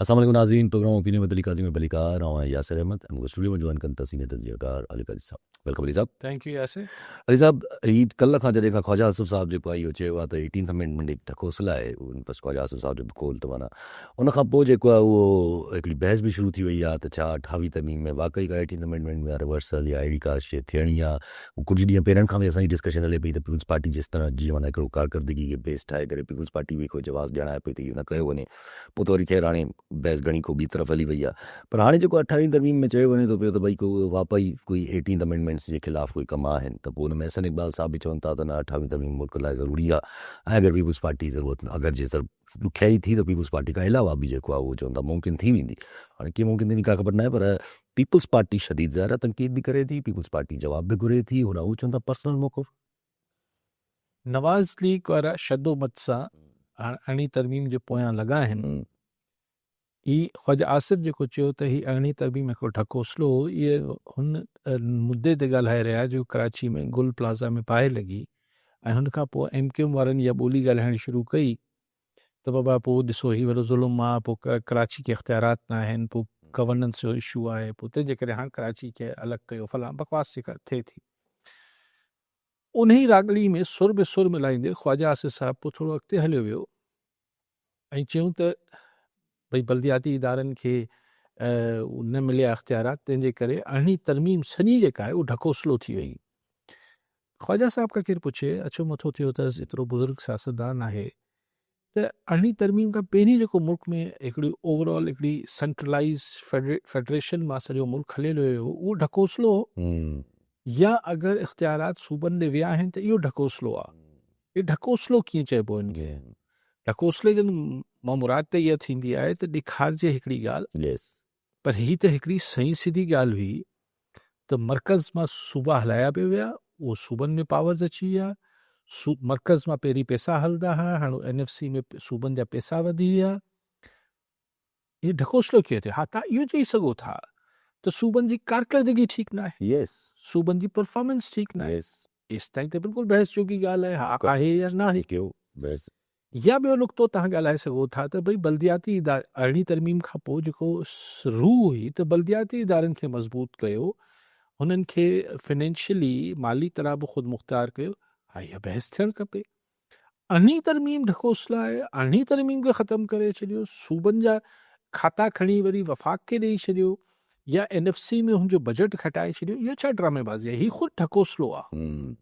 अस्सलाम वालेकुम नाज़रीन, program opinion with Ali Qazi में बलिकार और यासिर अहमद हम स्टूडियो में जॉइन करता सीनियर तजज़ियाकार Ali Qazi sahab. Welcome Ali sahab. Thank you Yasir. Ali sahab, Eid कल्ह खां जॾहिं खां ख्वाजा आसिफ़ साहब जेको आई चयो आहे त 18th अमेंडमेंट हिकु ढकोसला आहे, बसि ख्वाजा आसिफ़ साहब जो बकोल त माना उन खां पोइ जेको आहे उहो हिकिड़ी बहस बि शुरू थी वई आहे त छा 28 तरमीम में वाक़ई का 18th अमेंडमेंट में रिवर्सल या अहिड़ी का शइ थियणी आहे। कुझु ॾींहं पहिरियों खां बि असांजी डिस्कशन हले पई त पीपुल्स पार्टी जिस तरह जीअं माना हिकिड़ो कारकर्दगी खे बेस ठाहे करे पीपुल्स पार्टी बि कोई जवाबु ॾियणु पई त इहो न कयो वञे। पोइ त वरी ख़ैर हाणे बहस घणी को ॿी तरफ़ हली वई आहे। पर हाणे जेको 28 तरमीम में चयो वञे थो पियो त भई को वाक़ई कोई 18th अमेंडमेंट्स जे ख़िलाफ़ु कोई कम आहिनि त पोइ हुन में अहसन इक़बाल साहब बि चवनि था त न 28 तरमीम मुल्क लाइ ज़रूरी आहे ऐं अगरि पीपुल्स पार्टी ज़रूरत अगरि जे सर ॾुखियाई थी त पीपुल्स पार्टी खां अलावा बि जेको आहे उहो चवनि था मुमकिन थी वेंदी। हाणे कीअं मुमकिन थींदी का ख़बर न आहे, पर पीपुल्स पार्टी शदीद ज़ाहिर तनक़ीद बि करे थी, पीपुल्स पार्टी जवाब बि घुरे थी, होॾां उहो चवनि था पर्सनल मौक़िफ़। नवाज़ लीग वारा शदोमत सां अरिड़हीं तरमीम जे पोयां लॻा आहिनि। ई ख्वाजा आसिफ़ जेको चयो त ही अरिड़हीं तरमीम हिकिड़ो ढकोसलो हो, इहे हुन मुद्दे ते ॻाल्हाए रहिया जो कराची में गुल प्लाज़ा में बाहि लॻी ऐं हुन खां पोइ MQM वारनि इहा ॿोली ॻाल्हाइण शुरू कई त बाबा पोइ ॾिसो ही वॾो ज़ुल्म आहे, पोइ कराची खे इख़्तियारात न आहिनि, पोइ गवर्नेंस जो इशू आहे, पोइ तंहिंजे करे हाणे कराची खे अलॻि कयो, फलां बकवास जेका थिए थी। उन ई रागड़ी में सुर बि सुर मिलाईंदे ख्वाजा आसिफ़ साहब पोइ थोरो अॻिते हलियो वियो ऐं चयूं त भई बल्दियाती इदारनि खे न मिलिया इख़्तियारात, तंहिंजे करे अरिड़हीं तरमीम सॼी जेका आहे उहा ढकोसलो थी वई। ख्वाजा साहब खां केरु पुछे, अछो मथो थियो अथसि, एतिरो बुज़ुर्ग सियासतदान आहे, त अरिड़हीं तरमीम खां पहिरीं जेको मुल्क में हिकिड़ी ओवरऑल हिकिड़ी सेंट्रलाइज़ फेडरेशन मां सॼो मुल्क हलियलु हुयो उहो ढकोसलो या अगरि इख़्तियारात सूबनि ॾे विया आहिनि त इहो ढकोसलो आहे। इहो ढकोसलो कीअं चइबो हिनखे? ढकोसले जो मां मुराद त इहा थींदी आहे त ॾेखारिजे हिकिड़ी ॻाल्हि, पर हीअ त हिकिड़ी सही सिधी ॻाल्हि हुई त मर्कज़ मां सूबा हलाया पिया विया, उहो सूबनि में पावर्स अची विया, मर्कज़ मां पहिरीं पैसा हलंदा हुआ, हाणे NFC में सूबनि जा पैसा वधी विया। इहो ढकोसलो कीअं थियो? हा, तव्हां इहो चई सघो था त सूबनि जी कारकर्दगी ठीकु न आहे, सूबनि जी परफॉर्मेंस ठीकु न आहे, एसि ताईं त बिल्कुलु बहस जोगी ॻाल्हि आहे, हा आहे या न आहे। या ॿियो नुक़्तो तव्हां ॻाल्हाए सघो था त भई बल्दियाती अरिड़हीं तरमीम खां पोइ जेको रूह हुई त बल्दियाती इदारनि खे मज़बूत कयो, हुननि खे फाइनेंशियली माली तरह बि ख़ुदि मुख़्तियार कयो। हा, इहा बहस थियणु खपे। अरिड़हीं तरमीम ढकोसला आहे, अरिड़हीं तरमीम खे ख़तमु करे छॾियो, सूबनि जा खाता खणी वरी वफ़ाक़ खे ॾेई छॾियो या NFC में हुनजो बजट घटाए छॾियो, इहो छा ड्रामेबाज़ी आहे? हीउ ख़ुदि ढकोसलो आहे।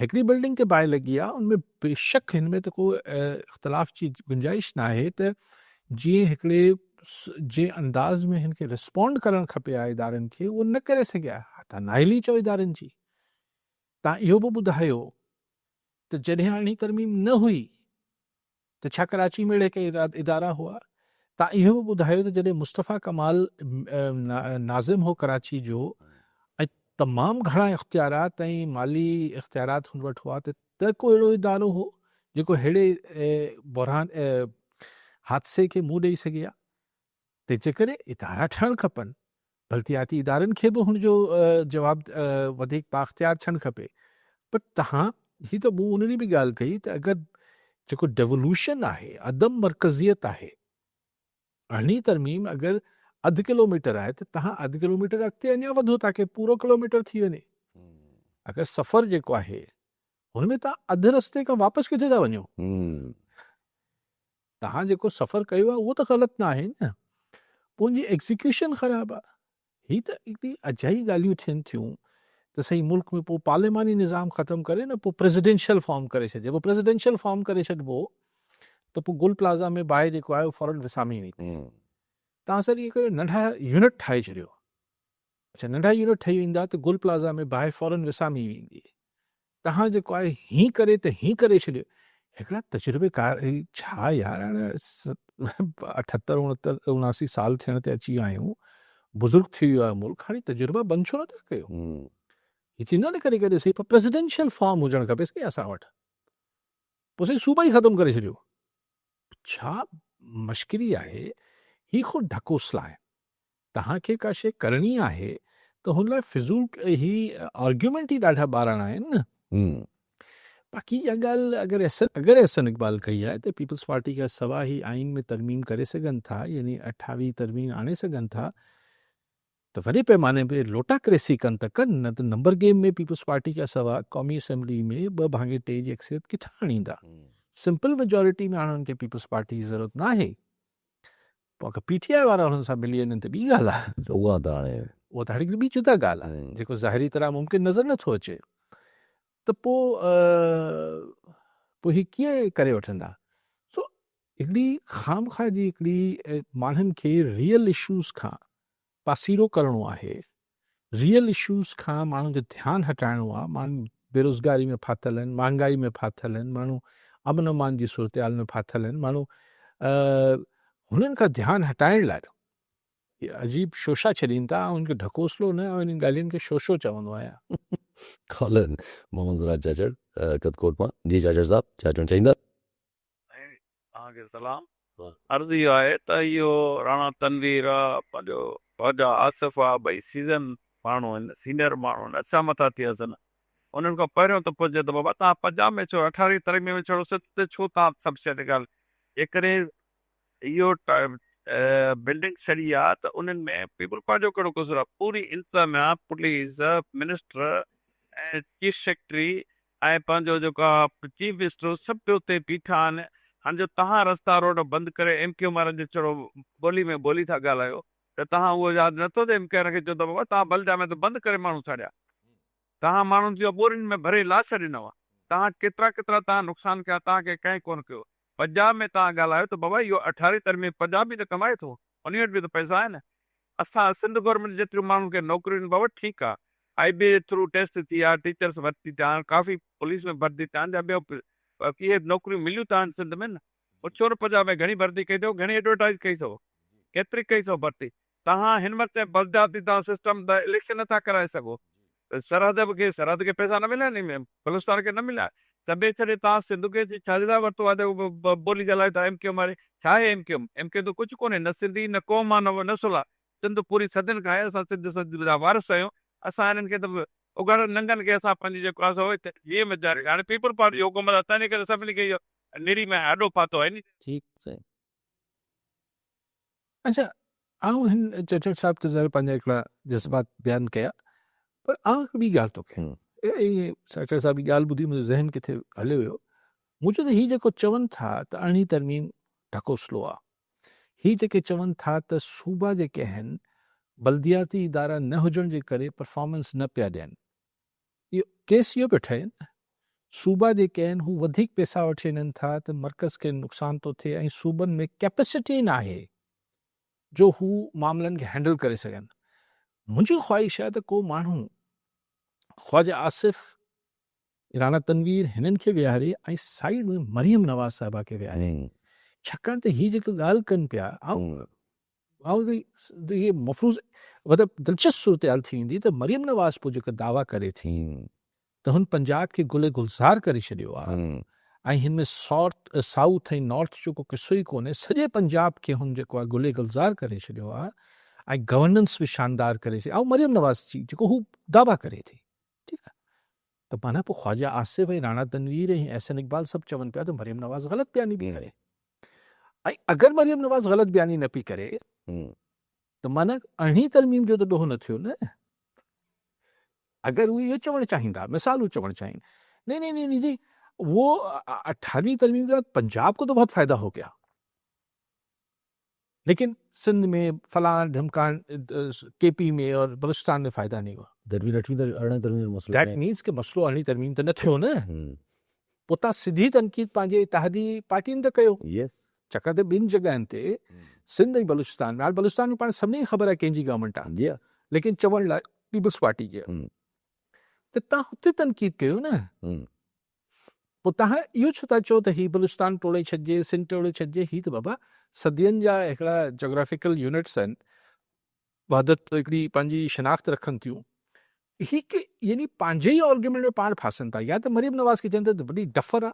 हिकिड़ी बिल्डिंग खे बाहि लॻी आहे, उनमें बेशक हिन में त को इख़्तिलाफ़ जी गुंजाइश न आहे त जीअं हिकिड़े जे अंदाज़ में हिन खे रिस्पॉन्ड करणु खपे आहे इदारनि खे, उहो न करे सघिया। तव्हां नाइली चओ इदारनि जी। तव्हां इहो बि ॿुधायो त जॾहिं अरिड़हीं तरमीम न हुई त छा कराची में अहिड़े के इदारा हुआ? तव्हां इहो बि ॿुधायो त जॾहिं मुस्तफ़ा कमाल नाज़िम हो कराची जो ऐं तमामु घणा इख़्तियारात ऐं माली इख़्तियारात हुन वटि हुआ त को अहिड़ो इदारो हो जेको अहिड़े बहरान हादसे खे मुंहुं ॾेई सघे हा। तंहिंजे करे इदारा ठहणु खपनि, बल्दियाती इदारनि खे बि हुनजो जवाबु वधीक बाख़्तियार थियणु खपे। पर तव्हां हीअ त मूं उन ॾींहुं बि ॻाल्हि कई त अगरि जेको डेवोल्यूशन आहे, अदम मरकज़ियत आहे, अरिड़हीं तरमीम अगरि 1/2 किलोमीटर आहे त तव्हां 1/2 किलोमीटर अॻिते अञा वधो ताकी पूरो किलोमीटर थी वञे। अगरि सफ़र जेको आहे हुनमें तव्हां अधु रस्ते खां वापसि किथे था वञो? तव्हां जेको सफ़र कयो आहे उहो त ग़लति न आहे न, पोइ उनजी एग्ज़ीक्यूशन ख़राबु आहे। हीअ त हिकिड़ी अजाई ॻाल्हियूं थियनि थियूं त सही मुल्क में पोइ पार्लिमानी निज़ाम ख़तमु करे न पोइ प्रेसिडेंशियल फॉर्म करे छॾिजे। पोइ प्रेसिडेंशियल फॉर्म करे छॾिबो त पोइ गुल प्लाज़ा में बाहि जेको आहे उहो फ़ौरन विसामी वेंदी। तव्हां सर इहे कयो नंढा यूनिट ठाहे छॾियो। अच्छा, नंढा यूनिट ठही वेंदा त गुल प्लाज़ा में बाहि फ़ौरन विसामी वेंदी। तव्हां जेको आहे हीअं करे त हीअं करे छॾियो। हिकिड़ा तजुर्बेकार छा यार, हाणे 78 79 साल थियण ते अची विया आहियूं, बुज़ुर्ग थी वियो आहे मुल्क, हाणे तजुर्बा बंदि छो नथा कयो? हीअ थींदो न करे करे सही, पर प्रेसिडेंशियल फॉर्म हुजणु खपे सही असां वटि, पोइ सही सूबा ई ख़तमु करे छॾियो। छा मश्किरी आहे? हीअ ख़ुदि ढकोसला आहे। तव्हांखे का शइ करणी आहे त हुन लाइ फिज़ूल ही आर्ग्यूमेंट ई ॾाढा ॿाराणा आहिनि न। बाक़ी इहा ॻाल्हि अगरि एहसन इक़बाल कई आहे त पीपल्स पार्टी खां सवाइ ई आइन में तरमीम करे सघनि था, यानी 28 तरमीम आणे सघनि था, त वॾे पैमाने ते लोटाक्रेसी कनि त कनि, न त नंबर गेम में पीपल्स पार्टी खां सवाइ क़ौमी असैम्बली में 2/3 जी अक्सरियत किथां आणींदा? सिंपल मेजॉरिटी में आणण खे पीपल्स पार्टी जी ज़रूरत न आहे। पोइ अगरि PTI वारा हुननि सां मिली वञनि त ॿी ॻाल्हि आहे, उहा त हाणे उहा त हिकिड़ी ॿी जुदा ॻाल्हि आहे जेको ज़ाहिरी तरह मुमकिन नज़र नथो अचे। त पोइ ही कीअं करे वठंदा? सो हिकिड़ी ख़ामख़ा जी हिकिड़ी माण्हुनि खे रियल इशूज़ खां पासीरो करिणो आहे, रियल इशूज़ खां माण्हुनि जो ध्यानु हटाइणो आहे। माण्हू बेरोज़गारी में फाथल आहिनि, महांगाई में फाथल आहिनि, माण्हू अमन अमान जी सूरत में फाथल आहिनि, माण्हू हुननि खां ध्यानु हटाइण लाइ अजीब शोशा छॾीनि था, उनखे ढकोसलो न, ऐं इन ॻाल्हियुनि खे शोशो चवंदो आहियां। कॉलर मोहम्मद राज चाचड़ कदकोट मां। जी चाचड़ साहब छा चवणु चाहींदा? तव्हांखे सलाम। अर्ज़ु इहो आहे त इहो राणा तनवीर आहे, पंहिंजो ख्वाजा आसिफ आहे, भई सीज़न माण्हू आहिनि, सीनियर माण्हू आहिनि, अछा मथा थी अचनि। उन्हनि खां पहिरियों त पुॼे त बाबा तव्हां पंजाब में छो 18 तरमीम में छो छो तव्हां सभु शइ ते ॻाल्हि जेकॾहिं इहो बिल्डिंग छॾी आहे त उन्हनि में पीपल पार्टी जो कहिड़ो कसूर आहे? पूरी इंतज़ामिया, पुलिस, मिनिस्टर ऐं चीफ सेक्रेटरी ऐं पंहिंजो जेको आहे चीफ मिनिस्टर सभु पियो उते बीठा आहिनि। हाणे जो तव्हां रस्ता रोड बंदि करे MQ वारनि जो चढ़ो ॿोली में ॿोली था ॻाल्हायो त तव्हां उहो यादि नथो थिए MK खे चओ त बाबा तव्हां बलजा में त बंदि करे माण्हू छाड़िया, तव्हां माण्हुनि जी ॿोरियुनि में भरे लाश ॾिनव, तव्हां केतिरा तव्हां नुक़सानु कया, तव्हांखे कंहिं कोन कयो। पंजाब में तव्हां ॻाल्हायो त बाबा इहो 18 तरमीम पंजाब बि त कमाए थो, उन वटि बि त पैसा आहिनि। असां सिंध गवर्नमेंट जेतिरियूं माण्हुनि खे नौकरियूं बाबा ठीकु आहे, IB जे थ्रू टेस्ट थी आहे, टीचर्स भर्ती थिया आहिनि, काफ़ी पुलिस में भर्ती थिया आहिनि, ॿियो कीअं नौकरियूं मिलियूं त आहिनि सिंध में न। पुछो न पंजाब में घणी भर्ती कई अथव, घणी एडवर्टाइज़ कई अथव, केतिरी कई अथव भर्ती? तव्हां हिन वक़्तु बलदाती तव्हां सिस्टम त इलेक्शन नथा कराए सघो, सरहद खे पैसा न मिलिया नी, बलूचिस्तान खे न मिलिया, सभु छॾे तव्हां सिंध खे छाजे लाइ वरितो आहे त ॿोली ॻाल्हाए था MQ वारे? छा आहे MQ त कुझु कोन्हे, न सिंधी न क़ौम आहे न नसुल आहे, सिंध पूरी सदियुनि खां आहे, असां सिंध जा वारिस आहियूं। असां हिननि खे त उघाड़ नंगनि खे असां पंहिंजी जेको आहे जीअं विचारे, हाणे पीपल पार्टी हुकूमत आहे तंहिं करे सभिनी खे इहो निरी में आॾो पातो आहे नी। ठीकु आहे। अच्छा, आऊं हिन चचड़ साहब त ज़रूरु पंहिंजा हिकिड़ा जज़्बात बयानु कया, पर आऊं हिकु ॿी ॻाल्हि थो कयां। चचड़ साहब जी ॻाल्हि ॿुधी मुंहिंजो ज़हन किथे हलियो वियो। मुंहिंजो त हीअ जेको चवनि था त 18 तरमीम ढकोसलो आहे, हीअ जेके चवनि था त सूबा जेके आहिनि बल्दियाती इदारा न हुजण जे करे परफॉर्मेंस न पिया ॾियनि, इहो केस इहो पियो ठहे न, सूबा जेके आहिनि हू वधीक पैसा वठी वञनि था त मर्कज़ खे नुक़सानु थो थिए, ऐं सूबनि में कैपेसिटी न आहे जो हू मामलनि खे हैंडल करे सघनि। मुंहिंजी ख़्वाहिश आहे त को माण्हू ख्वाजा आसिफ, राणा तनवीर हिननि खे विहारे ऐं साइड में मरियम नवाज़ साहिबा खे विहारे, छाकाणि त हीअ जेको ॻाल्हि कनि पिया, इहे मफ़रूज़ मतिलबु दिलचस्प सूरत हाल थी वेंदी त मरियम नवाज़ पोइ जेका दावा करे थी त हुन पंजाब खे गुले गुलज़ार करे छॾियो आहे, ऐं हिन में साउथ ऐं नॉर्थ जो को किसो ई कोन्हे, सॼे पंजाब खे हुन जेको आहे गुले गुलज़ार करे छॾियो आहे, ऐं गवर्नेंस बि शानदार करे छॾी, ऐं मरियम नवाज़ जी जेको हू दावा करे थी। ठीकु आहे, त माना पोइ ख्वाजा आसिफ ऐं राणा तनवीर ऐं एहसन इक़बाल सभु चवनि पिया त मरियम नवाज़ ग़लति बयानी पई करे, ऐं अगरि मरियम नवाज़ ग़लति बयानी न पई करे त माना 18 तरमीम जो त ॾोहो न थियो न। अगर वो ये चवण चाहींदा, मिसाल चवण चाहिए, नहीं नहीं नहीं नहीं जी, वो 18वीं तरमीम के बाद पंजाब को तो बहुत फायदा हो गया, लेकिन सिंध में फलान ढमकान KP में और बलूचिस्तान में फायदा नहीं हुआ। दैट मीन्स के मसलो 18 तरमीम तो न थियो न, पोता सिधी तनकीद पंहिंजे इत्तेहादी पार्टियुनि ते कयो। चकर ते ॿिनि जॻहियुनि ते सिंध ऐं बलूचिस्तान में, हाणे बलूचिस्तान में पाण सभिनी खे ख़बर आहे कंहिंजी गवर्नमेंट आहे, लेकिन चवण लाइ पीपल्स पार्टी जी आहे, त तव्हां हुते तनकीद कयो न। पोइ तव्हां इहो छो था चओ त हीउ बलूचिस्तान टोड़े छॾिजे, सिंध टोड़े छॾिजे? हीअ त बाबा सदियुनि जा हिकिड़ा जोग्राफिकल यूनिट्स आहिनि, वहदत हिकिड़ी पंहिंजी शनाख़्त रखनि थियूं। ही के यानी पंहिंजे ई आर्ग्यूमेंट में पाण फासनि था, या त मरियम नवाज़ खे चवनि था त वॾी डफर आहे,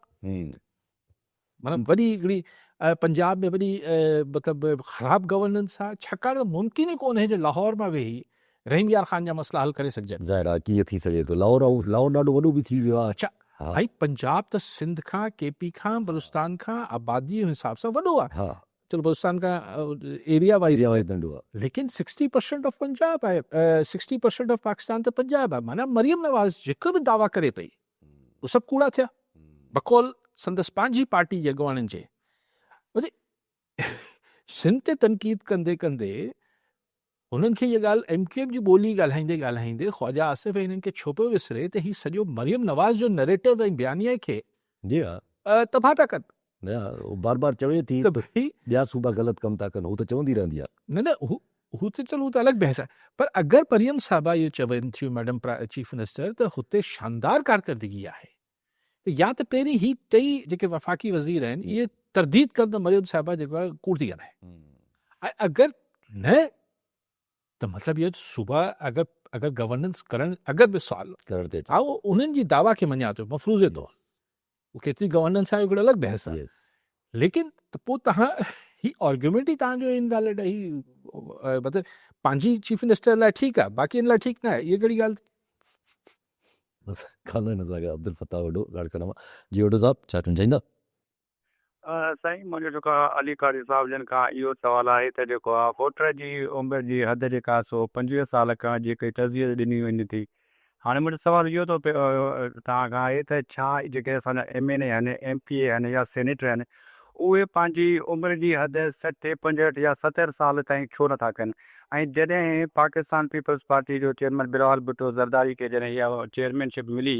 मतिलबु वॾी हिकिड़ी पंजाब में वॾी मतिलबु ख़राबु गवर्नेंस आहे, छाकाणि त मुमकिन ई कोन्हे जो लाहौर मां वेही रहीम यार ख़ान जा मसला हल करे सघिजनि। ज़ाहिर आहे कीअं थी सघे थो, लाहौर ॾाढो वॾो बि थी वियो आहे। अच्छा, हा भाई पंजाब त सिंध खां केपी खां बलूचिस्तान खां आबादी जे हिसाब सां वॾो आहे, हा चलो बलूचिस्तान खां एरिया वाइज, एरिया वाइज नंढो आहे। लेकिन 60% ऑफ पंजाब आहे, 60% ऑफ पाकिस्तान त पंजाब आहे। माना मरियम नवाज़ जेको बि दावा करे पई उहे सभु कूड़ा थिया, बकौल संदसि पंहिंजी पार्टी जे अॻुवाणनि जे। सिंध ते तनक़ीद कंदे कंदे हुननि खे इहा ॻाल्हि MKM जी ॿोली ॻाल्हाईंदे ॻाल्हाईंदे ख्वाजा आसिफ हिननि खे छो पियो विसरे त हीउ सॼो मरियम नवाज़ जो नैरेटिव ऐं बयानिया खे जी हा तबाह पिया कनि। न बार बार चवे थी त भई ॿिया सूबा ग़लति कमु था कनि, हू त चवंदी रहंदी आहे। न हू त चलो हू त अलॻि बहस आहे, पर अगरि मरियम साहिबा इहो चवनि थियूं मैडम चीफ मिनिस्टर त हुते शानदार कारकर्दगी आहे, या त पहिरीं ही टई जेके वफ़ाक़ी वज़ीर आहिनि इहे तरदीद कनि त मरियम साहिबा जेको आहे कूड़ थी ॻाल्हाए, ऐं अगरि न त मतिलबु इहो सूबा अगरि गवर्नेंस करणु अगरि बि सुवाल करण ते हा उहो उन्हनि जी दावा खे मञा थो मफ़रूज़े तौर, उहो केतिरी गवर्नेंस आहे हिकिड़ो अलॻि बहस आहे। लेकिन त पोइ तव्हां ही आर्ग्यूमेंट ई तव्हांजो इनवैलिड आहे, ही मतिलबु पंहिंजी चीफ मिनिस्टर लाइ ठीकु आहे, बाक़ी लाइ ठीकु न आहे, इहा कहिड़ी ॻाल्हि। बसि खान न साॻिया अब्दुल फताह वॾो ॻाल्हि जी वॾो साहिबु छा चवणु चाहींदा? साईं मुंहिंजो जेको आहे अली कारी साहिब जन खां इहो सुवालु आहे त जेको आहे वोटर जी उमिरि जी हद जेका आहे सो 25 साल खां जेके तज़वीज़ ॾिनी वञे थी। हाणे मुंहिंजो सुवालु इहो थो तव्हां खां आहे त छा जेके असांजा MNA आहिनि MPA आहिनि या सेनेटर आहिनि उहे पंहिंजी उमिरि जी हद 60, 65 या 70 साल ताईं छो नथा कनि? ऐं जॾहिं पाकिस्तान पीपल्स पार्टी जो चेयरमैन बिलावल भुट्टो ज़रदारी खे जॾहिं इहा चेयरमैनशिप मिली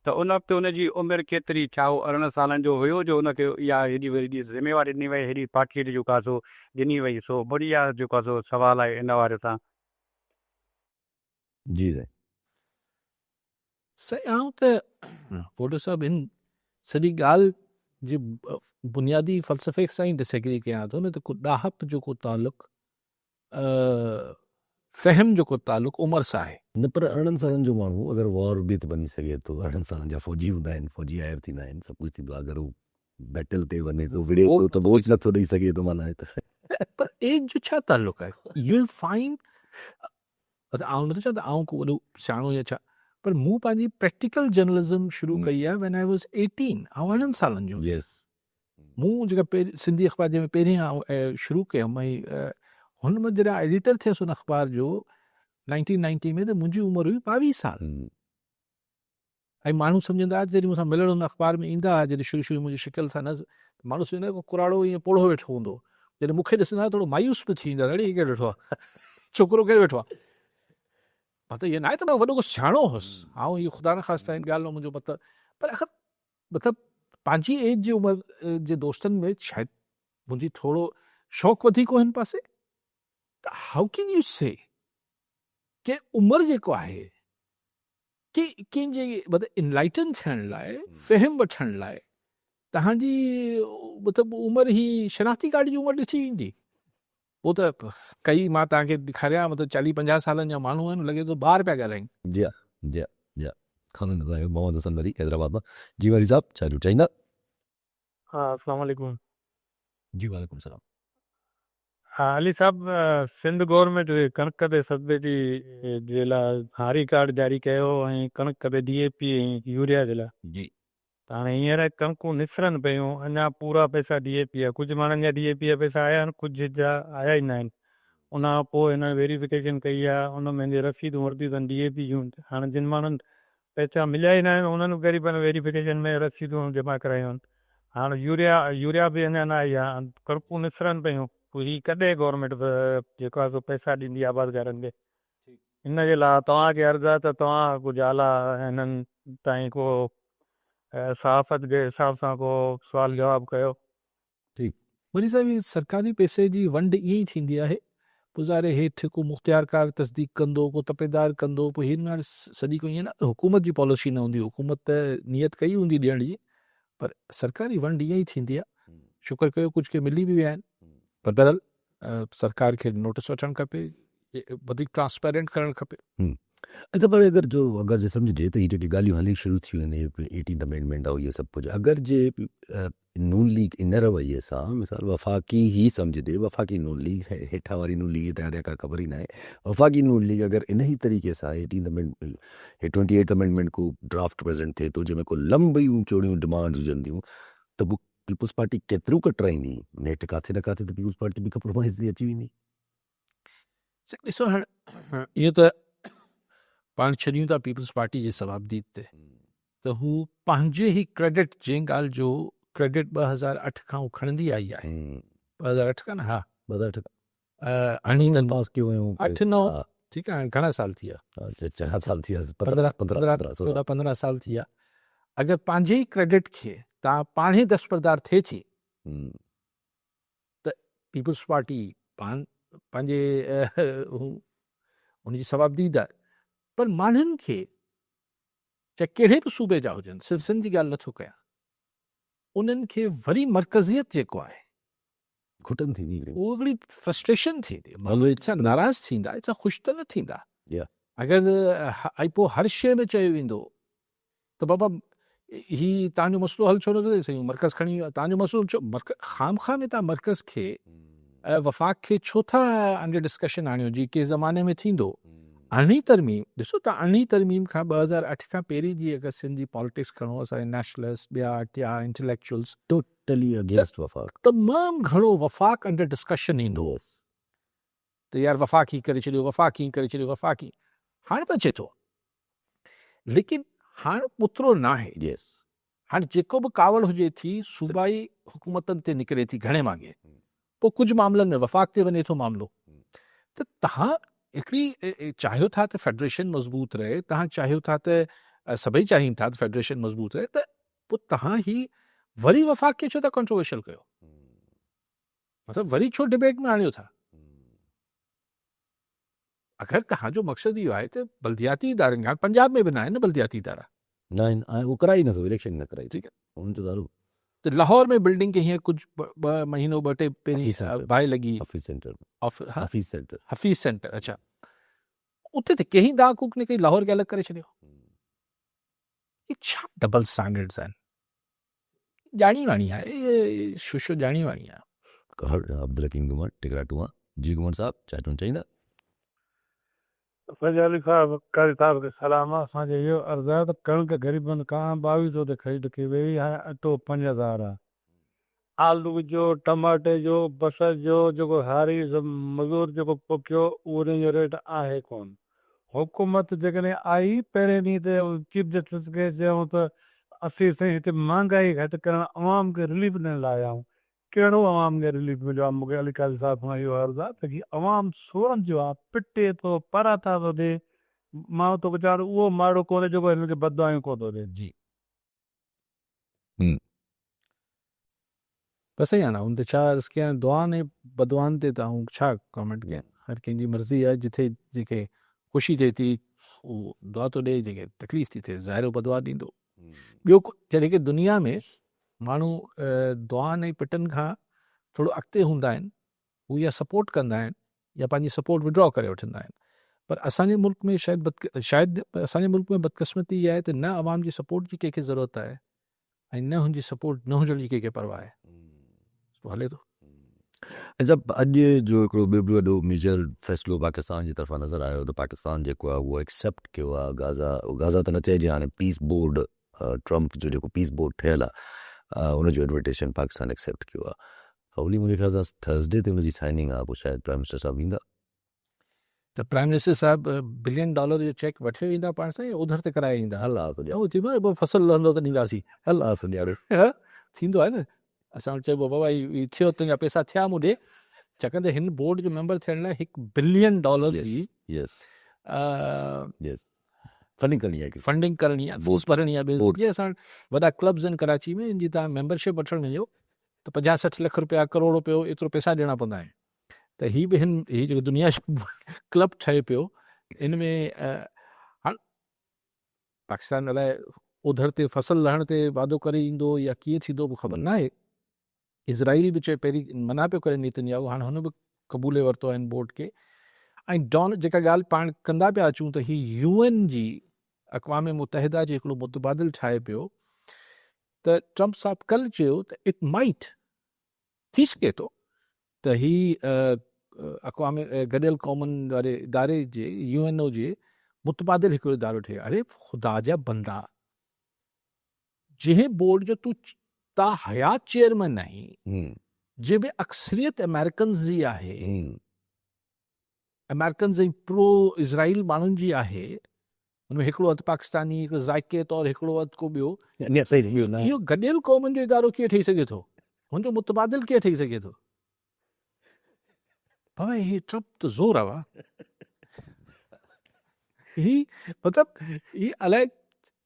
त उन वक़्तु हुनजी उमिरि केतिरी, छा उहो 18 सालनि जो हुयो जो हुनखे इहा हेॾी वॾी ज़िम्मेवारी ॾिनी वई, हेॾी पार्टीअ खे जेको आहे सो ॾिनी वई? सो बढ़िया जेको आहे सो सुवालु आहे इन वारे सां। जी साईं सही आऊं त वॾो साहिबु हिन सॼी ॻाल्हि जी बुनियादी फ़लसफ़े सां ई डिसएग्री कयां थो न, त को ॾाहप जो को तालुक़ु फ़हम जो को तालुक़ु उमिरि सां आहे। न पर 18 सालनि जो माण्हू अगरि वॉर बि त वञी सघे थो, 18 सालनि जा फ़ौजी हूंदा आहिनि, फ़ौजी आयर थींदा आहिनि, सभु कुझु थींदो आहे। अगरि हू बैटल ते वञे थो विड़े थो त बोझ नथो ॾेई सघे थो, माना पर एज जो छा ताल्लुक़ु आहे? यू विल फाइंड, आउं नथो चवां त आउं को वॾो सियाणो या छा, पर मूं पंहिंजी प्रैक्टिकल जर्नलिज़म शुरू कई आहे व्हेन आई वाज़ 18, आउं 18 सालनि जो। यस मूं जेका पहिरीं सिंधी अख़बार जंहिंमें पहिरीं आउं शुरू कयुमि, ऐं हुन में जॾहिं एडिटर थियुसि हुन अख़बार जो 1990 में, त मुंहिंजी उमिरि हुई 22 साल। ऐं माण्हू सम्झंदा हुआ जॾहिं मूंसां मिलण हुन अख़बार में ईंदा हुआ, जॾहिं शुरू में मुंहिंजी शिकिल सां न, माण्हू सम्झंदा हुआ कुराड़ो ईअं पोड़ो वेठो हूंदो, जॾहिं मूंखे ॾिसंदा थोरो मायूस बि थी वेंदा, अड़े हीअ केरु वेठो आहे, छोकिरो केरु वेठो आहे। मतिलबु इहो न आहे त मां वॾो को सियाणो हुउसि, ऐं इहो ख़ुदा न ख़ास्ता हिन ॻाल्हि में मुंहिंजो मतिलबु, पर मतिलबु पंहिंजी एज जी उमिरि जे दोस्तनि में शायदि मुंहिंजी थोरो शौक़ु वधीक हो हिन पासे। त हाउ कैन यू से कि उमिरि जेको आहे कि कंहिंजे मतिलबु इनलाइटन थियण लाइ, फ़हम वठण लाइ तव्हांजी मतिलबु उमिरि ई शनाख़ती कार्ड जी उमिरि ॾिठी वेंदी? पोइ त कई मां तव्हांखे ॾेखारियां, मतिलबु 40-50 सालनि जा माण्हू आहिनि, लॻे थो ॿार पिया ॻाल्हाइनि। जी जी जी खान मोहम्मद हसन वरी हैदराबाद मां। जी वरी साहब छा चाहींदा? हाँ अस्सलाम वालेकुम। जी वालेकुम सलाम। हाँ अली साहब, सिंध गवर्नमेंट कणक ते सदबे जे लाइ हारी कार्ड जारी कयो ऐं कणक ते DAP ऐं यूरिया जे लाइ। जी त हाणे हींअर कणकूं निसरनि पियूं, अञा पूरा पैसा DAP जा, कुझु माण्हुनि जा DAP जा पैसा आया आहिनि, कुझु जा आया ई न आहिनि। उन खां पोइ हिन वेरिफिकेशन कई आहे, उन में रसीदूं वरितियूं अथनि DAP जूं। हाणे जिन माण्हुनि पैसा मिलिया ई न आहिनि उन्हनि ग़रीबनि वेरिफिकेशन में रसीदूं जमा करायूं आहिनि। हाणे यूरिया बि अञा न आई आहे, कणकूं निसरनि पियूं। पोइ हीअ कॾहिं गवर्नमेंट जेको आहे सो पैसा ॾींदी आबादगारनि खे? इन जे लाइ तव्हांखे अर्ज़ु आहे त तव्हां कुझु आला हिननि ताईं को सहाफ़त जे हिसाब सां को सुवाल जवाबु कयो। ठीकु वरी साहिब इहे सरकारी पैसे जी वंड ईअं ई थींदी आहे, गुज़ारे हेठि को मुख़्तियारकार तस्दीक कंदो, को तपेदार कंदो, पोइ हिन में सॼी को ईअं न हुकूमत जी पॉलिसी न हूंदी, हुकूमत त नियत कई हूंदी ॾियण जी, पर सरकारी वंड ईअं ई थींदी आहे। शुक्र कयो कुझु खे मिली बि विया आहिनि, पर बहरहाल सरकार खे नोटिस वठणु खपे, वधीक ट्रांसपेरेंट करणु खपे। अच्छा पर अगरि जे सम्झिजे त हीअ जेकी ॻाल्हियूं हली शुरू थियूं आहिनि 18th अमेंडमेंट ऐं इहो सभु कुझु, अगरि जे नून लीग इन रवैये सां मिसाल वफ़ाक़ी ई सम्झिजे, वफ़ाक़ी नून लीग हेठां वारी नून लीग त हाणे का ख़बर ई न आहे। वफ़ाक़ी नून लीग अगरि इन ई तरीक़े सां 18th अमेंडमेंट 28th अमेंडमेंट को ड्राफ्ट प्रेज़ेंट थिए थो जंहिंमें को लंबियूं चौड़ियूं डिमांड्स हुजनि थियूं त पोइ पीपुल्स पार्टी केतिरियूं कटराईंदी, नेठि किथे न किथे त पीपुल्स पार्टी बि कंप्रोमाइज़ ते अची वेंदी। ॾिसो हाणे इहो त पाण छॾियूं था पीपल्स पार्टी जे सवाबदीद ते, त हू पंहिंजे ई क्रेडिट जंहिं ॻाल्हि जो क्रेडिट 2008 खां हू खणंदी आई आहे। 2008 खां न, हा 2008 अरिड़हं पास कयो हुयूं 8-9, ठीकु आहे, हाणे घणा साल थी विया, चङा साल थी विया, 15 साल थी विया। अगरि पंहिंजे ई क्रेडिट खे तव्हां पाण ई दस्तबरदार थिए थी त पीपल्स पार्टी पंहिंजे उनजी सवाबदीद आहे। पर माण्हुनि खे चाहे कहिड़े बि सूबे जा हुजनि, सिर्फ़ु सिंध जी ॻाल्हि नथो कयां, उन्हनि खे वरी मर्कज़ियत जेको आहे घुटन थींदी, उहो हिकिड़ी फ्रस्ट्रेशन थींदी, माण्हू इच्छा नाराज़ थींदा, इच्छा ख़ुशि त न थींदा। अगरि ऐं पोइ हर शइ में चयो वेंदो त बाबा ही तव्हांजो मसइलो हल छो न थिए, साईं मर्कज़ खणी तव्हांजो मसइलो छो खाम में तव्हां मर्कज़ खे वफ़ाक़ खे छो था अंडर डिस्कशन आणियो, जी के ज़माने में थींदो। अरिड़हीं तरमीम ॾिसो त अरिड़हीं तरमीम खां 2008 खां पहिरीं जी अगरि सिंध जी पॉलिटिक्स खणो, असांजे नेशनलिस्ट ॿिया या इंटेलेक्चुअल्स, टोटली अगेंस्ट वफ़ाक़, तमामु घणो वफ़ाक़ अंडर डिस्कशन ईंदो हो त यार वफ़ाक़ ही करे छॾियो, वफ़ाक़ ही करे छॾियो, वफ़ाक़ ही हाणे बि अचे थो, लेकिन हाणे ओतिरो न आहे। हाणे जेको बि कावड़ हुजे थी सूबाई हुकूमतनि ते निकिरे थी घणे मांगे, पोइ कुझु मामलनि में वफ़ाक़ ते वञे थो मामिलो। त तव्हां हिकिड़ी चाहियो था त फेडरेशन मज़बूत रहे, तव्हां चाहियो था त सभई चाहिनि था त फेडरेशन मज़बूत रहे, त पोइ तव्हां ही वरी वफ़ाक़ खे छो था कंट्रोवर्शियल कयो, मतिलबु वरी छो डिबेट में आणियो था। अगरि तव्हांजो मक़सदु इहो आहे त बल्दियाती इदारनि, हाणे पंजाब में बि न आहिनि न बल्दियाती इदारा, न आहिनि, उहो कराई नथो, इलेक्शन न कराई, ठीकु आहे, उन्हनि जो दारू। त लाहौर में बिल्डिंग खे हींअर कुझु ॿ महीनो 2-3 पहिरीं बाहि लॻी, Hafeez centre, Hafeez centre, Hafeez centre, अच्छा, उते त कंहिं दाग कूक ने कई, लाहौर खे अलॻि करे छॾियो। ये छा डबल स्टैंडर्ड्स आहिनि, ॼाणी वाणी आहे, इहे शुशो ॼाणी वाणी आहे। अब्दुल हकीम गुमर टिकराटूआ जी गुमर साहब चाहे तुम चाहिए फैज़ अली साहब कारी साहब खे सलाम आहे। असांजो इहो अर्ज़ु आहे त कणिक ग़रीबनि खां 2200 ते ख़रीद कई वई, हाणे अटो 5000 आहे। आलू जो, टमाटे जो, बसर जो जेको हारी मज़ूर जेको पोखियो उन जो रेट आहे कोन। हुकूमत जेकॾहिं आई पहिरें ॾींहं ते चीफ जस्टिस खे चयूं त असीं साईं हिते महांगाई घटि करणु अवाम खे रिलीफ ॾियण लाइ आयूं। कहिड़ो अवाम खे रिलीफ मिलियो आहे? मूंखे अली कारी साहिब खां इहो अर्ज़ु आहे त की अवाम सोरनि जो आहे, पिटे थो, पराठा थो ॾे, मां तो वीचारो उहो माड़ो कोन्हे जेको हिन खे बदवायूं कोन थो ॾे। जी बसि आहे न, हुन ते छा अर्ज़ु कयां, दुआन ऐं बदवान ते त आऊं छा कमेंट कयां, हर कंहिंजी मर्ज़ी आहे, जिथे जेके ख़ुशी थिए थी उहो दुआ थो ॾे, जेके तकलीफ़ थी थिए ज़ाहिर बदवा ॾींदो। ॿियो जॾहिं की दुनिया में माण्हू दुआन ऐं पिटनि खां थोरो अॻिते हूंदा आहिनि, हू या सपोर्ट कंदा आहिनि या पंहिंजी सपोर्ट विड्रॉ करे वठंदा आहिनि। पर असांजे मुल्क में शायदि असांजे मुल्क में बदकिस्मती इहा आहे त न अवाम जी सपोर्ट जी कंहिंखे ज़रूरत आहे ऐं न हुनजी सपोर्ट न हुजण जी कंहिंखे परवाह आहे, हले थो। अच्छा, अॼु जो हिकिड़ो ॿियो बि वॾो मेजर फ़ैसिलो पाकिस्तान जी तरफ़ां नज़र आयो त पाकिस्तान जेको आहे उहो एक्सेप्ट कयो आहे गाज़ा त न चइजे, हाणे पीस बोर्ड, ट्रम्प जो जेको पीस बोर्ड ठहियलु आहे उनजो इन्विटेशन पाकिस्तान एक्सेप्ट कयो आहे। हवली मुंहिंजे ख़्याल सां थर्सडे ते हुनजी साइनिंग आहे, पोइ शायदि प्राइम मिनिस्टर साहिबु ईंदा। त प्राइम मिनिस्टर साहिबु $1 बिलियन जो चेक वठी ईंदा पाण सां, या उधर ते कराए ईंदा? हल फसल लहंदो त ॾींदासीं, हल थींदो आहे न। असां वटि चइबो बाबा ही थियो, तुंहिंजा पैसा थिया मूं ॾे, छाकाणि त हिन बोर्ड जो मेंबर थियण लाइ $1 बिलियन जी फंडिंग करणी आहे, फीस भरणी आहे। जीअं असां वॾा क्लब्स आहिनि कराची में, जी तव्हां मेंबरशिप वठणु वञो त 50-60 लख रुपया, करोड़ रुपयो, एतिरो पैसा ॾियणा पवंदा आहिनि। त हीअ बि हीअ जेको दुनिया जो क्लब ठहे पियो, इन में हाणे पाकिस्तान अलाए उधर ते फसल लहण ते वादो करे ईंदो या कीअं थींदो बि ख़बर न आहे। इज़राइल बि चए पहिरीं मना पियो करे नेतन्याहू, हाणे हुन बि क़बूले वरितो आहे इन बोर्ड खे। ऐं जेका ॻाल्हि पाण कंदा पिया अचूं त ही UN जी अक़वाम मुतहिदा जे हिकिड़ो मुतबादिल ठाहे पियो, त ट्रम्प साहब कल्ह चयो त इट माइट थी सघे थो त ही अक़वाम गॾियल क़ौमुनि वारे इदारे जे UNO जे मुतबादिल हिकिड़ो इदारो ठहे। अरे ख़ुदा जा बंदा, जंहिं बोर्ड जो तूं हयात चेयरमैन आहीं, जंहिंमें अक्सरियत अमेरिकन्स जी आहे, अमेरिकन्स ऐं प्रो इज़राइल माण्हुनि जी आहे, हुनमें हिकिड़ो हथु पाकिस्तानी, हिकिड़ो ज़ाइके तौरु, हिकिड़ो हथु को ॿियो, इहो गॾियल क़ौमुनि जो इदारो कीअं ठही सघे थो? हुनजो मुतबादिल कीअं ठही सघे थो? भाई ही ट्रम्प त ज़ोर आहे ही मतिलबु ही अलाए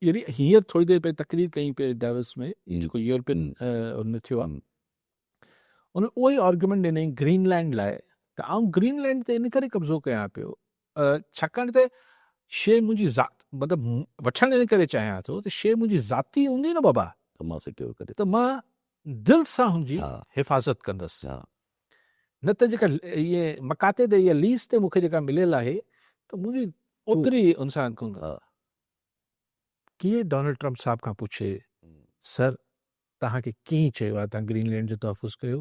यानी हींअर थोरी देरि पहिरीं तकरीर कई पे डेविस में, जेको यूरोपियन हुन थियो आहे, उन उहो ई आर्गुमेंट ॾिनई ग्रीनलैंड लाइ त आउं ग्रीनलैंड ते इन करे कब्ज़ो कयां पियो छाकाणि त शइ मुंहिंजी ज़ात मतिलबु वठणु इन करे चाहियां थो त शइ मुंहिंजी ज़ाती हूंदी न बाबा, त मां दिलि सां हुनजी हिफ़ाज़त कंदुसि। न त जेका इहे मकाते ते या लीज़ ते मूंखे जेका मिलियल आहे त मुंहिंजी ओतिरी उन सां कीअं डोनाल्ड ट्रम्प साहब खां पुछे, सर तव्हांखे कीअं चयो आहे तव्हां ग्रीनलैंड जो तहफ़ुज़ कयो?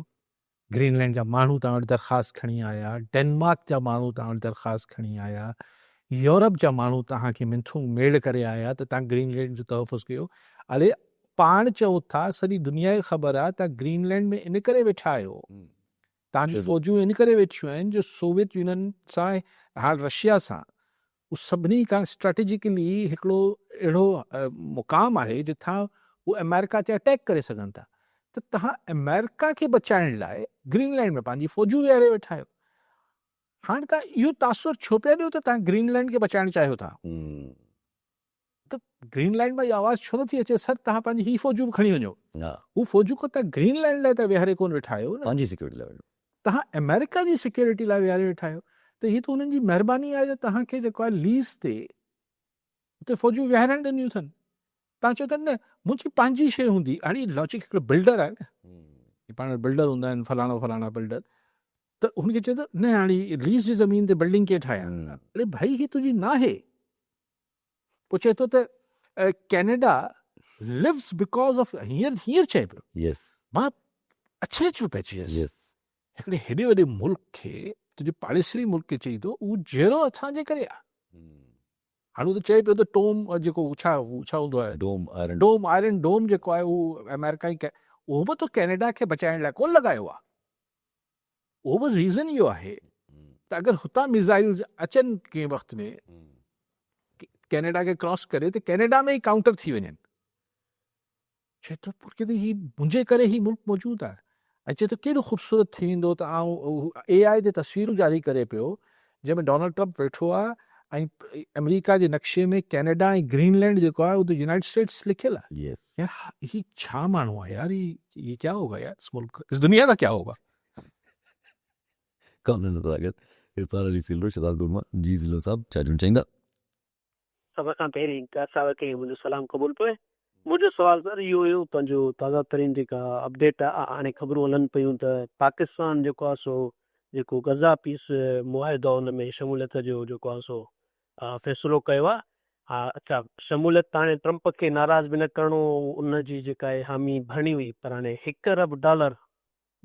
ग्रीनलैंड जा माण्हू तव्हां वटि दरख़्वास्त खणी आया, डेनमार्क जा माण्हू तव्हां वटि दरख़्वास्त खणी आया, यूरोप जा माण्हू तव्हांखे मिंथूं मेड़ करे आया त तव्हां ग्रीनलैंड जो तहफ़ुज़ कयो। अरे पाण चओ था, सॼी दुनिया खे ख़बर आहे तव्हां ग्रीनलैंड में इन करे वेठा आहियो, तव्हांजी फ़ौजूं इन करे वेठियूं आहिनि जो सोवियत यूनियन सां हाणे रशिया सां उहो सभिनी खां स्ट्रेटेजिकली हिकिड़ो अहिड़ो मुक़ाम आहे जिथां उहे अमेरिका ते अटैक करे सघनि था, त तव्हां अमेरिका खे बचाइण लाइ ग्रीनलैंड में पंहिंजी फ़ौजूं विहारे वेठा आहियो। हाणे तव्हां इहो तासुर छो पिया ॾियो त तव्हां ग्रीनलैंड खे बचाइणु चाहियो था? त ग्रीनलैंड में इहा आवाज़ छो नथी अचे, सर तव्हां पंहिंजी ही फ़ौजूं खणी वञो, हू फ़ौजूं को तव्हां ग्रीनलैंड लाइ त विहारे कोन वेठा आहियो, पंहिंजी सिक्योरिटी लाइ तव्हां अमेरिका जी सिक्योरिटी लाइ विहारे वेठा आहियो। त हीअ त हुननि जी महिरबानी आहे जो तव्हांखे जेको आहे लीज़ ते उते फ़ौजूं विहारण ॾिनियूं अथनि। तव्हां चओ था न मुंहिंजी पंहिंजी शइ हूंदी, हाणे लॉजिक हिकिड़ो बिल्डर आहे न, पाण बिल्डर हूंदा आहिनि, फलाणा बिल्डर, त हुनखे चए थो न हाणे लीज़ जी ज़मीन ते बिल्डिंग कीअं ठाहियां? अरे भाई ही तुंहिंजी न आहे। पोइ चए थो त कैनेडा लिव्स बिकॉज ऑफ हींअर चए पियो, मां अचरज में पइजी वियसि, हिकिड़े हेॾे वॾे मुल्क खे, तुंहिंजे पाड़ेसरी मुल्क खे चई थो उहो जहिड़ो असांजे करे आहे। हाणे त चए पियो त टोम जेको छा हूंदो आहे, डोम आयरन डोम जेको आहे उहो अमेरिका ई उहो बि तो कैनेडा खे बचाइण लाइ कोन लॻायो आहे। उहो बि रीज़न इहो आहे त अगरि हुतां मिज़ाइल्स अचनि कंहिं वक़्त में कैनेडा खे क्रॉस करे त कैनेडा में ई काउंटर थी वञनि। चए थो पुरखे त ही मुंहिंजे करे ही मुल्क मौजूदु आहे। ऐं चए थो केॾो ख़ूबसूरत थी वेंदो त आउं AI ते तस्वीरूं जारी करे पियो जंहिंमें डोनाल्ड ट्रम्प वेठो आहे ऐं अमेरिका जे नक्शे में कैनेडा ऐं ग्रीनलैंड जेको आहे उहो यूनाइटेड स्टेट्स लिखियल आहे। यार ही छा माण्हू आहे यार, ये क्या होगा यार, इस मुल्क इस दुनिया का क्या होगा? जी ज़िलो साहब छा चवणु चाहींदा? सभ खां पहिरीं साहब खे मुंहिंजो सलाम क़बूल पए। मुंहिंजो सुवाल सर इहो हुयो, पंहिंजो ताज़ा तरीन जेका अपडेट आहे, हाणे ख़बरूं हलनि पियूं त पाकिस्तान जेको आहे सो जेको गज़ा पीस मुआहिदो हुन में शमूलियत जो जेको आहे सो फ़ैसिलो कयो आहे। हा अच्छा, शमूलियत हाणे ट्रम्प खे नाराज़ बि न करिणो, उनजी जेका आहे हामी भरणी हुई, पर हाणे $1 अरब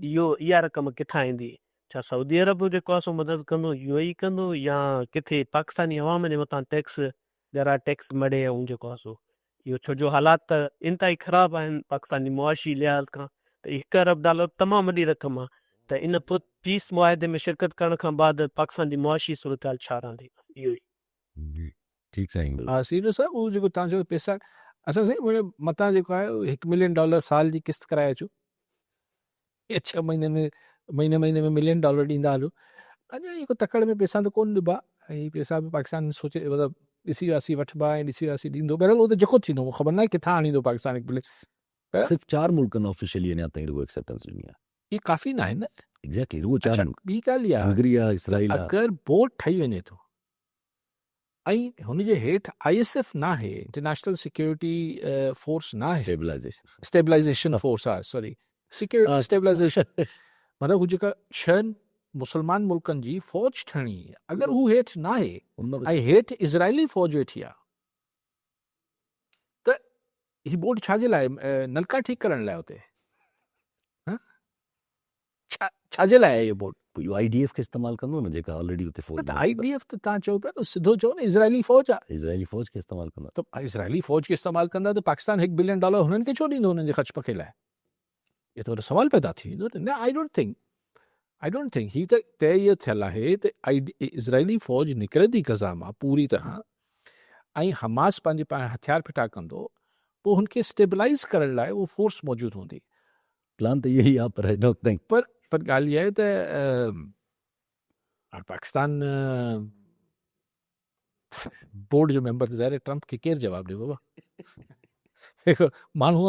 इहा रक़म किथां ईंदी? छा सऊदी अरब जेको आहे सो मदद कंदो, UAE कंदो, या किथे पाकिस्तानी अवाम जे मथां टैक्स मड़े ऐं जेको आहे सो इहो, छो जो हालात त इंतिहाई ख़राबु आहिनि पाकिस्तानी मुआशी लिहाज़ खां, त $1 अरब तमामु वॾी रक़म आहे। त इन पीस मुआहिदे में शिरकत करण खां बाद पाकिस्तान जी मुआशी सूरत हाल छा रहंदी? इहो ई ठीकु साईं। हा सीरियस आहे उहो जेको तव्हांजो पैसा असां साईं मुंहिंजे मथां जेको आहे $1 मिलियन साल जी किस्त कराए अचो, 6 महीने में $1 मिलियन ॾींदा हलो। अञा इहो तकड़ में पैसा त कोन ॾिबा, ऐं पैसा बि पाकिस्तान सोचे मतिलबु ॾिसी वियासीं वठिबा ऐं ॾिसी वियासीं ॾींदो, बहरहाल उहो त जेको थींदो मूंखे ख़बर न आहे किथां आणींदो पाकिस्तान सिर्फ़ु 4 मुल्कनि ऑफिशियली अञा ताईं रुगो एक्सेप्टेंस ॾिनी आहे। ये काफ़ी ना है ना। एग्जैक्टली रुगो 4 अच्छा ॿी ॻाल्हि इहा हंगरी आहे, इसराइल आहे। अगरि बोर्ड ठही वञे थो ऐं हुनजे हेठि ISF न आहे, इंटरनेशनल सिक्योरिटी फोर्स न आहे, स्टेबलाइज़ेशन फोर्स आहे, सॉरी सिक्योरिटी स्टेबलाइज़ेशन, मतिलबु हू जेका 6 मुस्लमान मुल्कनि जी फ़ौज ठहणी, अगरि हू हेठि न आहे ऐं हेठि इज़राइली फ़ौज वेठी आहे, त ही बोर्ड छाजे लाइ नलका ठीक करण लाइ हुते हाँ? छाजे लाइ आहे इहो बोर्ड इहो IDF खे इस्तेमालु कंदो न जेका ऑलरेडी हुते न फ़ौज त IDF त तव्हां चओ पिया त सिधो चओ न इज़राइली फ़ौज आहे इज़राइली फ़ौज खे इस्तेमालु कंदा त इज़राइली फ़ौज खे इस्तेमालु कंदा त पाकिस्तान $1 बिलियन हुननि खे छो ॾींदो हुननि जे ख़र्च पखे लाइ इहो त वॾो सवाल पैदा थी वेंदो न आई डोंट थिंक ही त तय इहो थियलु आहे त इज़राइली फ़ौज निकिरंदी गज़ा मां पूरी तरह ऐं हमास पंहिंजे पाण हथियार फिटा कंदो पोइ हुनखे स्टेबलाइज़ करण लाइ उहो फोर्स मौजूदु हूंदी प्लान त इहो ई आहे पर हिन वक़्तु ताईं पर ॻाल्हि इहा आहे त पाकिस्तान बोर्ड जो मेंबर ज़ाहिर ट्रंप खे केरु जवाबु ॾियो बाबा हिकु माण्हू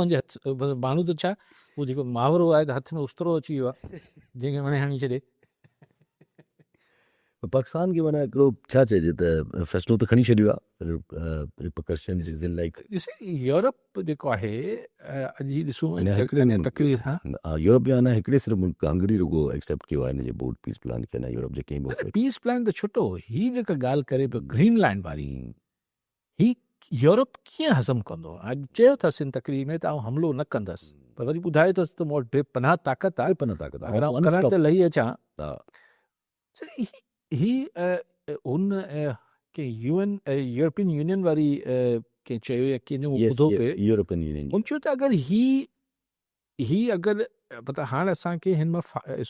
त छा उहो जेको मुहावरो आहे त हथ में उस्तरो अची वियो आहे जंहिंखे वणे हणी छॾे पाकिस्तान खे माना हिकिड़ो छा चइजे त फ़ैसिलो त खणी छॾियो आहे repercussions is in like Europe जेको आहे अॼु ही ॾिसूं तकरीर हा यूरोप जा अञा हिकिड़े सिर्फ़ु मुल्क हंगरी रुगो एक्सेप्ट कयो आहे हिन जे बोर्ड पीस प्लान खे अञा यूरोप जे कंहिं मुल्क पीस प्लान त छुटो ही जेका ॻाल्हि करे पियो ग्रीनलैंड वारी ही यूरोप कीअं हज़म कंदो अॼु चयो अथसि हिन तकरीर में त आउं हमिलो न कंदसि पर वरी ॿुधायो अथसि त मूं वटि बेपनाह ताक़त आहे अगरि आउं करण ते लही अचां ही उन के यूरोपियन यूनियन वारी कंहिं चयो या कंहिंजो ॿुधो पिए यूरोपियन यूनियन उन चयो त अगरि ही अगरि मतिलबु हाणे असांखे हिन मां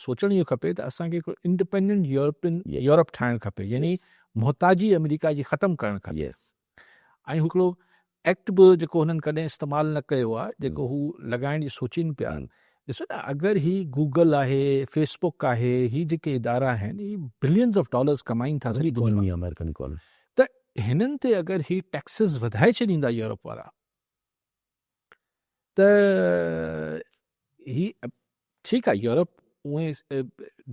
सोचणु इहो खपे त असांखे हिकिड़ो इंडिपेंडेंट यूरोप ठाहिणु खपे यानी मुहताजी अमेरिका जी ख़तमु करणु खपे ऐं हिकिड़ो एक्ट बि जेको हुननि कॾहिं इस्तेमालु न कयो आहे जेको हू लॻाइण जी सोचीनि पिया ॾिसो न अगरि ही गूगल आहे फेसबुक आहे ही जेके इदारा आहिनि ही $बिलियंस ऑफ डॉलर्स कमाइनि था सॼी दुनिया में अमेरिकन इकोनॉमी त हिननि ते अगरि ही टैक्सिस वधाए छॾींदा यूरोप वारा त ही ठीकु आहे यूरोप उहे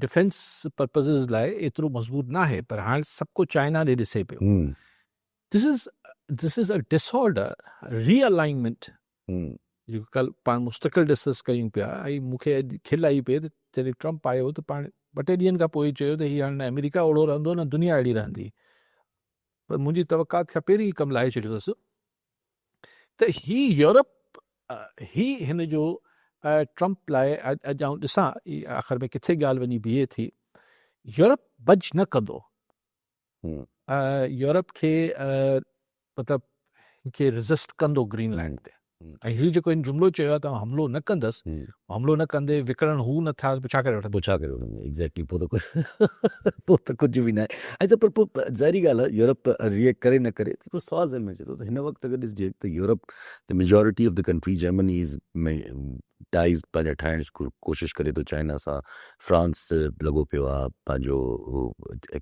डिफेंस पर्पज़िस लाइ एतिरो मज़बूत न आहे पर हाणे सभु को चाइना ॾे ॾिसे पियो this is a disorder realignment जेको कल्ह पाण मुस्तक़िल डिस्कस कयूं पिया ऐं मूंखे अॼु खिल आई पई त जॾहिं ट्रंप आयो त पाण 2 ॾींहंनि खां पोइ चयो त हीअ हाणे न अमेरिका ओड़ो रहंदो न दुनिया अहिड़ी रहंदी पर मुंहिंजी तवक़ात खां पहिरीं कमु लाहे छॾियो अथसि त ही यूरोप ही हिन जो ट्रंप लाइ अॼु आउं ॾिसां आख़िर में किथे ॻाल्हि वञी बीहे थी यूरोप बच न कंदो यूरोप खे मतिलबु खे रिज़िस्ट कंदो ग्रीनलैंड ते ऐं हीउ जेको हिन जुमिलो चयो आहे तव्हां हमिलो न कंदसि हमिलो न कंदे विकिरण हू नथा छा करे वठंदो छा करे वठंदो एग्ज़ैक्टली पोइ त कुझु बि न आहे ऐं पर पोइ ज़ाहिरी ॻाल्हि आहे यूरोप रिएक्ट करे न करे पोइ सुवाल ज़हन में अचे थो त हिन वक़्तु अगरि ॾिसजे त Europe the majority of the country Germany is ties पंहिंजा ठाहिण जी कोशिशि करे थो चाइना सां फ्रांस लॻो पियो आहे पंहिंजो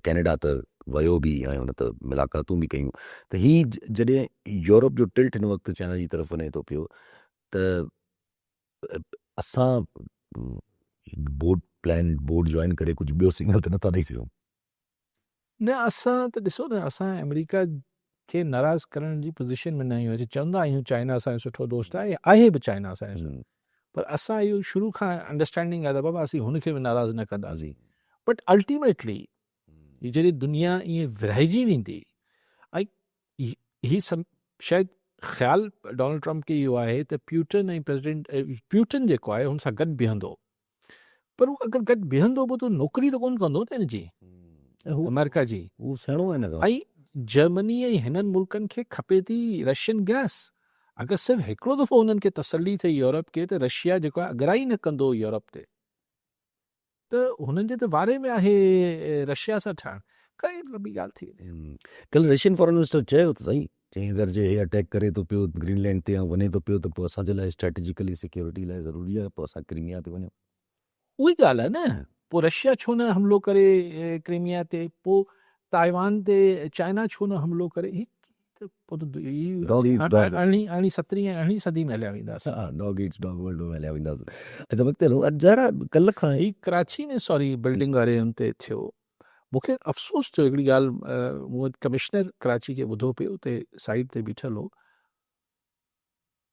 कैनेडा त वियो बि ऐं हुन त मुलाक़ातूं बि कयूं त हीअ जॾहिं यूरोप जो टिल्ट हिन वक़्तु चाइना जी तरफ़ वञे थो पियो त असां बोर्ड जॉइन करे कुझु ॿियो सिग्नल त नथा ॾेई सघूं न असां त ॾिसो न असां अमेरिका खे नाराज़ करण जी पोज़ीशन में न आहियूं असीं चवंदा आहियूं चाइना असांजो सुठो दोस्त आहे बि चाइना असांजो पर असां इहो शुरू खां अंडरस्टैंडिंग आहे त बाबा असीं हुनखे बि नाराज़ न कंदासीं बट अल्टीमेटली जॾहिं दुनिया ईअं विरहाइजी वेंदी ऐं ही शायदि ख़्यालु डोनाल्ड ट्रंप खे इहो आहे त प्यूटन ऐं प्यूटन जेको आहे हुन सां गॾु बीहंदो पर उहो अगरि गॾु बीहंदो बि त नौकिरी त कोन कंदो न हिनजी अमेरिका जी उहो सेणो आहे न ऐं जर्मनी ऐं हिननि मुल्कनि खे खपे थी रशियन गैस अगरि सिर्फ़ु हिकिड़ो दफ़ो हुननि खे तसली थिए यूरोप खे त रशिया जेको आहे अगराई न कंदो यूरोप ते त हुननि जे त वारे में आहे रशिया सां ठहणु काई लंबी ॻाल्हि थी वेंदी कल्ह रशियन फॉरेन मिनिस्टर चयो त सही चई अगरि जे हे अटैक करे थो पियो ग्रीनलैंड ते ऐं वञे थो पियो त पोइ असांजे लाइ स्ट्रेटेजिकली सिक्योरिटी लाइ ज़रूरी आहे पोइ असां क्रीमिया ते वञूं उहा ई ॻाल्हि आहे न पोइ रशिया छो न हमिलो करे क्रीमिया ते पोइ ताइवान ते चाइना छो न हमिलो करे अरिड़हीं 17वीं सदी में हलिया वेंदासीं डॉग ईट्स डॉग वर्ल्ड में हलिया वेंदासीं अच्छा वक़्तु ज़रा कल्ह खां ही कराची में सॉरी बिल्डिंग वारे हुन ते थियो मूंखे अफ़सोस थियो हिकिड़ी ॻाल्हि मूं कमिश्नर कराची खे ॿुधो पियो उते साइड ते बीठल हो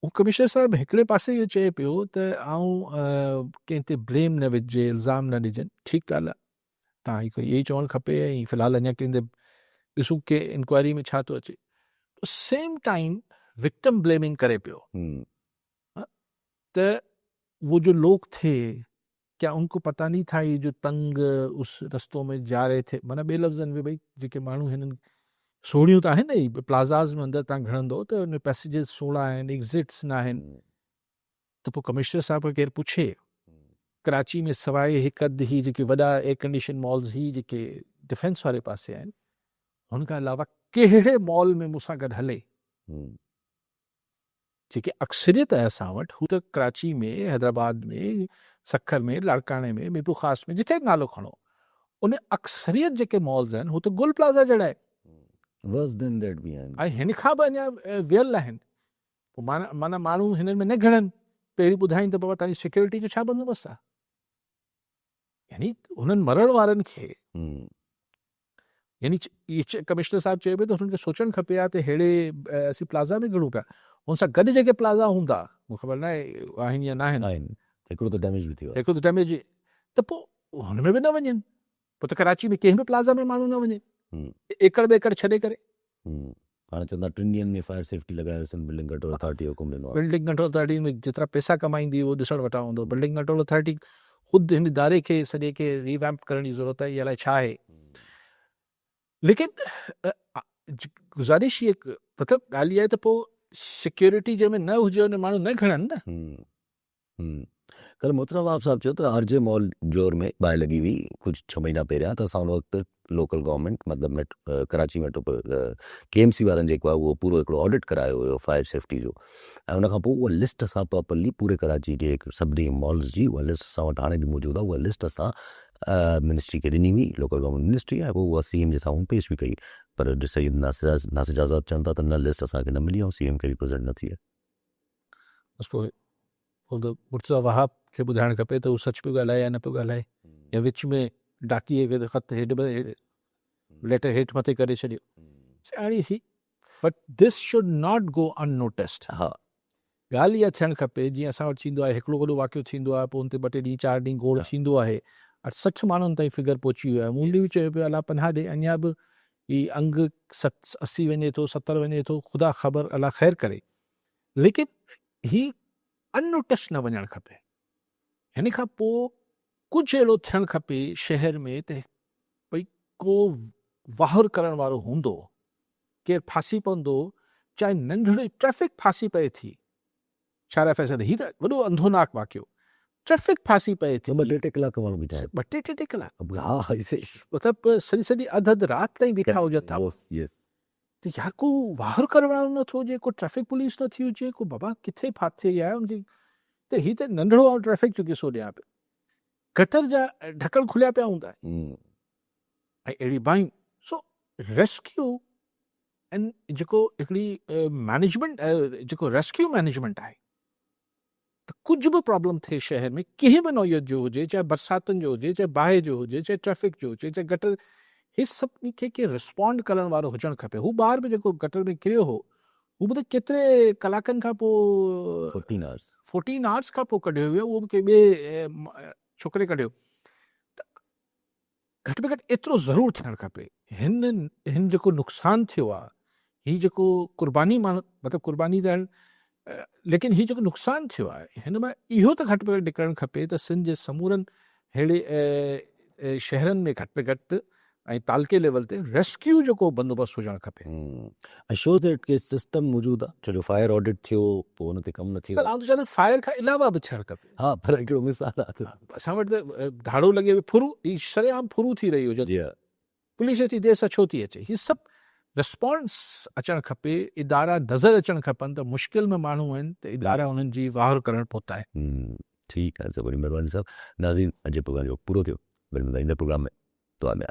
उहो कमिश्नर साहिबु हिकिड़े पासे इहो चए पियो त आउं कंहिं ते ब्लेम न विझिजे इल्ज़ाम न ॾिजनि ठीकु ॻाल्हि आहे तव्हां इहो ई चवणु खपे ऐं फ़िलहालु अञा कंहिं ॾिसूं के इंक्वायरी में छा थो अचे सेम टाइम विक्टिम ब्लेमिंग करे पियो हम्म, तो वो जो लोग थे क्या उनको पता नहीं था ये जो तंग उस रस्तों में जा रहे थे माना ॿिए लफ़्ज़नि में भई जेके माण्हू हिननि सोड़ियूं त आहिनि ई प्लाज़ाज़ में अंदरि तव्हां घणंदो त हुन पैसेजिस सोड़ा आहिनि एग्ज़िट्स न आहिनि त पोइ कमिश्नर साहिब खे केरु पुछे कराची में सवाइ हिकु अधु ही जेके वॾा एयर कंडीशन मॉल्स ही जेके डिफेंस वारे पासे आहिनि हुन खां अलावा कहिड़े मॉल में मूंसां गॾु हले हम्म, जेके अक्सरियत आहे असां वटि हू त कराची में हैदराबाद में सखर में लाड़काणे में मीरपुर ख़ास में जिथे नालो खणो उन अक्सरियत जेके मॉल्स आहिनि हू त गुल प्लाज़ा जहिड़ा आहिनि worse than that बि आहिनि ऐं हिन खां बि अञा वियल आहिनि पोइ माना माण्हू हिननि में न घणनि पहिरीं ॿुधाईं त बाबा तव्हांजी सिक्योरिटी जो छा बंदोबस्तु आहे यानी हुननि मरण वारनि खे हम्म, यानी कमिश्नर साहिबु चए पियो त हुननि खे सोचणु खपे आहे त अहिड़े असीं प्लाज़ा में घणूं पिया हुन सां गॾु जेके प्लाज़ा हूंदा मूंखे ख़बर न आहे आहिनि या न आहिनि आहिनि हिकिड़ो त डैमेज बि थियो आहे हिकिड़ो त डैमेज त पोइ हुन में बि न वञनि पोइ त कराची में कंहिं बि प्लाज़ा में माण्हू न वञे एकड़ ॿेकड़ छॾे करे हम्म, हाणे चवंदा 3 ॾींहंनि में फायर सेफ्टी लॻायोसीं बिल्डिंग कंट्रोल अथॉरिटी हुकुम ॾिनो आहे बिल्डिंग कंट्रोल अथॉरिटी में जेतिरा पैसा कमाईंदी उहो ॾिसणु वटां हूंदो बिल्डिंग कंट्रोल अथॉरिटी ख़ुदि हिन इदारे खे सॼे खे रिवैम्प करण जी ज़रूरत आहे इहा अलाए छा आहे लेकिन गुज़ारिश ये मतिलबु ॻाल्हि इहा आहे त पोइ सिक्योरिटी जंहिंमें न हुजे हुन माण्हू न खणनि न कल मोहतरम आप साहब चयो त आरजे मॉल जोर में बाहि लॻी हुई कुझु 6 महीना पहिरियां त असां उन वक़्तु लोकल गवर्नमेंट मतिलबु कराची मेट्रो KMC वारनि जेको आहे उहो पूरो हिकिड़ो ऑडिट करायो हुयो फायर सेफ्टी जो ऐं उनखां पोइ उहा लिस्ट असां प्रॉपरली पूरे कराची जे सभिनी मॉल्स जी उहा लिस्ट असां वटि हाणे बि मौजूदु आहे उहा लिस्ट असां मिनिस्ट्री खे ॾिनी हुई लोकल गवर्नमेंट मिनिस्ट्री ऐं पोइ उहा CM जे साम्हूं पेश बि कई पर ॾिसई नासिर आज़ाद चवनि था त न लिस्ट असांखे न मिली ऐं CM खे रिप्रेज़ेंट न थी आहे बसि पोइ मुर्तज़ा वहाब खे ॿुधाइणु खपे त हू सच पियो ॻाल्हाए या न पियो ॻाल्हाए या विच में डाकीअ खे ख़त हेठि लेटर हेठि मथे करे छॾियो हाणे ही but this should not go unnoticed हा ॻाल्हि इहा थियणु खपे जीअं असां वटि थींदो आहे हिकिड़ो वॾो वाक़ियो थींदो आहे पोइ हुन ते 2 ॾींहं 4 ॾींहं गोड़ थींदो आहे 60 माण्हुनि ताईं फिगर पहुची वियो आहे मूली बि चयो पियो अला 50 ॾे अञा बि ही अंग 80 वञे थो 70 वञे थो ख़ुदा ख़बर अला ख़ैर करे लेकिन ही अननोटिस न वञणु खपे हिन खां पोइ कुझु अहिड़ो थियणु खपे शहर में त भई को वाहुर करण वारो हूंदो केरु फासी पवंदो चाहे नंढड़ी ट्रैफिक फासी पए थी छा फैसद ही त वॾो अंधोनाक वाक़ियो ट्रैफिक फासी पए थी 2-3 कलाक माण्हू बीठा आहिनि 2-3 कलाक हा मतिलबु सॼी अधु राति ताईं बीठा हुजनि था त यार को वाहुर करण वारो नथो हुजे को ट्रैफिक पुलिस न थी हुजे को बाबा किथे फाथे आहे हुनजी त ही त नंढड़ो आहे ट्रैफिक जो किसो ॾियां पियो गटर जा ढकण खुलिया पिया हूंदा आहिनि ऐं अहिड़ी बायूं सो रेस्क्यू ऐं जेको हिकिड़ी मैनेजमेंट जेको रेस्क्यू मैनेजमेंट आहे त कुझु बि प्रॉब्लम थिए शहर में कंहिं बि नौयत जो हुजे चाहे बरसातुनि जो हुजे चाहे बाहि जो हुजे चाहे ट्रैफिक जो हुजे चाहे गटर ही सभिनी खे रिस्पॉन्ड करण वारो हुजणु खपे हू ॿार बि जेको गटर में किरियो हो हू बि त केतिरे कलाकनि खां पोइ 14 आवर्स खां पोइ कढियो वियो उहो बि कंहिं ॿिए छोकिरे कढियो त घटि में घटि एतिरो ज़रूरु थियणु खपे हिन जेको नुक़सानु थियो आहे हीउ जेको कुर्बानी माण्हू मतिलबु कुर्बानी त लेकिन हीउ जेको नुक़सानु थियो आहे हिन मां इहो त घटि में घटि निकिरणु खपे त सिंध जे समूरनि अहिड़े शहरनि में घटि में घटि ऐं तालके लेवल ते रेस्क्यू जेको बंदोबस्तु हुजणु खपे ऐं शो त के सिस्टम मौजूदु आहे छो जो फायर ऑडिट थियो पोइ हुन ते कमु न थियो आउं त चवां फायर खां अलावा बि थियणु खपे हा पर हिकिड़ो मिसाल आहे असां वटि त धाड़ो लॻे फुरू ही शरेआम फुरू थी रही हुजे पुलिस एतिरी देरि सां छो थी अचे हीउ सभु रिस्पॉन्स अचणु खपे इदारा नज़र अचणु खपनि त मुश्किल में माण्हू आहिनि त इदारा उन्हनि जी वाहर करणु पहुता आहे ठीकु आहे वॾी महिरबानी साहब नाज़रीन अॼु प्रोग्राम जो पूरो थियो वरी ईंदड़ प्रोग्राम में दुआ में